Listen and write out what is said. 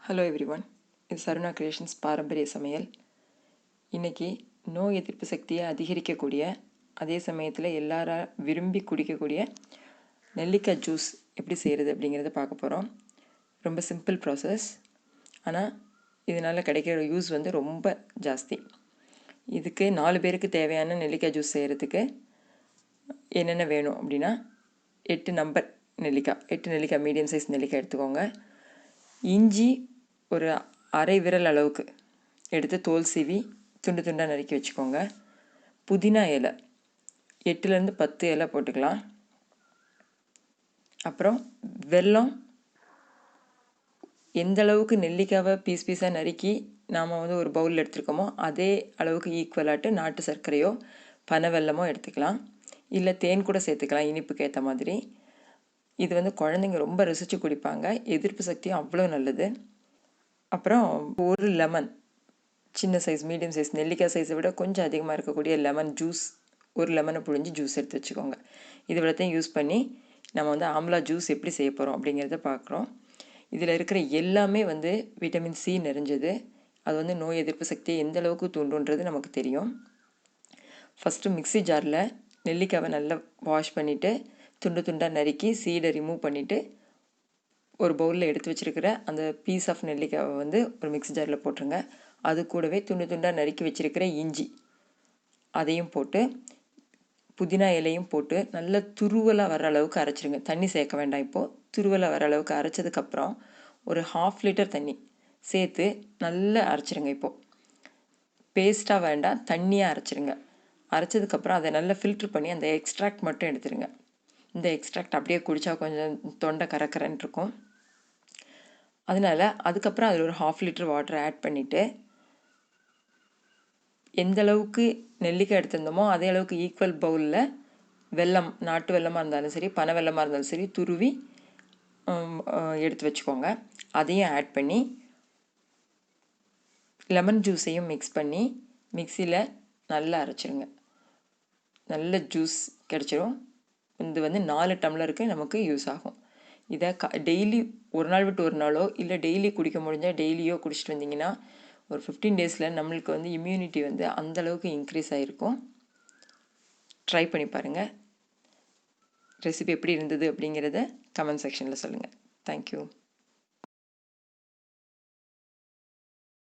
Hello everyone, இது SARunA creations பாரம்பரிய சமையல். இன்றைக்கி நோய் எதிர்ப்பு சக்தியை அதிகரிக்கக்கூடிய, அதே சமயத்தில் எல்லாரும் விரும்பி குடிக்கக்கூடிய நெல்லிக்காய் ஜூஸ் எப்படி செய்கிறது அப்படிங்கிறத பார்க்க போகிறோம். ரொம்ப சிம்பிள் ப்ராசஸ், ஆனால் இதனால் கிடைக்கிற யூஸ் வந்து ரொம்ப ஜாஸ்தி. இதுக்கு 4 பேருக்கு தேவையான நெல்லிக்காய் ஜூஸ் செய்கிறதுக்கு என்னென்ன வேணும் அப்படின்னா 8 நெல்லிக்காய் மீடியம் சைஸ் நெல்லிக்காய் எடுத்துக்கோங்க. இஞ்சி ஒரு அரை விரல் அளவுக்கு எடுத்து தோல் சீவி துண்டு துண்டாக நறுக்கி வச்சுக்கோங்க. புதினா இலை 8லேருந்து 10 இலை போட்டுக்கலாம். அப்புறம் வெல்லம், எந்த அளவுக்கு நெல்லிக்காவை பீஸாக நறுக்கி நாம் வந்து ஒரு பவுலில் எடுத்துருக்கோமோ அதே அளவுக்கு ஈக்குவலாட்டு நாட்டு சர்க்கரையோ பனை வெல்லமோ எடுத்துக்கலாம். இல்லை தேன் கூட சேர்த்துக்கலாம், இனிப்புக்கு ஏற்ற மாதிரி. இது வந்து குழந்தைங்க ரொம்ப ரசித்து குடிப்பாங்க, எதிர்ப்பு சக்தியும் அவ்வளோ நல்லது. அப்புறம் ஒரு லெமன், சின்ன சைஸ் மீடியம் சைஸ் நெல்லிக்காய் சைஸை விட கொஞ்சம் அதிகமாக இருக்கக்கூடிய லெமன் ஜூஸ், ஒரு லெமனை புழிஞ்சு ஜூஸ் எடுத்து வச்சுக்கோங்க. இது விடத்தையும் யூஸ் பண்ணி நம்ம வந்து ஆம்லா ஜூஸ் எப்படி செய்ய போகிறோம் அப்படிங்கிறத பார்க்குறோம். இதில் இருக்கிற எல்லாமே வந்து விட்டமின் சி நிறைஞ்சது. அது வந்து நோய் எதிர்ப்பு சக்தியை எந்த அளவுக்கு தூண்டுன்றது நமக்கு தெரியும். ஃபஸ்ட்டு மிக்ஸி ஜாரில் நெல்லிக்காவை நல்லா வாஷ் பண்ணிவிட்டு துண்டு துண்டாக நறுக்கி சீடை ரிமூவ் பண்ணிவிட்டு ஒரு பவுலில் எடுத்து வச்சுருக்கிற அந்த பீஸ் ஆஃப் நெல்லிக்காவை வந்து ஒரு மிக்ஸி ஜாரில் போட்டுருங்க. அது கூடவே துண்டு துண்டாக நறுக்கி வச்சுருக்கிற இஞ்சி அதையும் போட்டு புதினா இலையும் போட்டு நல்லா துருவலாக வர அளவுக்கு அரைச்சிருங்க. தண்ணி சேர்க்க வேண்டாம். இப்போது துருவலாக வர அளவுக்கு அரைச்சதுக்கப்புறம் ஒரு 1/2 லிட்டர் தண்ணி சேர்த்து நல்லா அரைச்சிருங்க. இப்போது பேஸ்ட்டாக வேண்டாம், தண்ணியாக அரைச்சிருங்க. அரைச்சதுக்கப்புறம் அதை நல்லா ஃபில்ட்ரு பண்ணி அந்த எக்ஸ்ட்ராக்ட் மட்டும் எடுத்துருங்க. இந்த எக்ஸ்ட்ராக்ட் அப்படியே குடித்தா கொஞ்சம் தொண்டை கரக்கரன்னு இருக்கும். அதனால் அதுக்கப்புறம் அதில் ஒரு 1/2 லிட்டர் வாட்டர் ஆட் பண்ணிவிட்டு எந்த அளவுக்கு நெல்லிக்காய் எடுத்திருந்தோமோ அதே அளவுக்கு ஈக்குவல் பவுலில் வெல்லம், நாட்டு வெல்லமாக இருந்தாலும் சரி பனை வெல்லமாக இருந்தாலும் சரி துருவி எடுத்து வச்சுக்கோங்க. அதையும் ஆட் பண்ணி லெமன் ஜூஸையும் மிக்ஸ் பண்ணி மிக்சியில் நல்லா அரைச்சிருங்க. நல்ல ஜூஸ் கிடச்சிரும். இது வந்து 4 டம்ளருக்கு நமக்கு யூஸ் ஆகும். இதை டெய்லி ஒரு நாள் விட்டு ஒரு நாளோ இல்லை டெய்லி குடிக்க முடிஞ்சால் டெய்லியோ குடிச்சிட்டு வந்தீங்கன்னா ஒரு 15 டேஸில் நம்மளுக்கு வந்து இம்யூனிட்டி வந்து அந்தளவுக்கு இன்க்ரீஸ் ஆகிருக்கும். ட்ரை பண்ணி பாருங்கள். ரெசிபி எப்படி இருந்தது அப்படிங்கிறத கமெண்ட் செக்ஷனில் சொல்லுங்கள். தேங்க்யூ.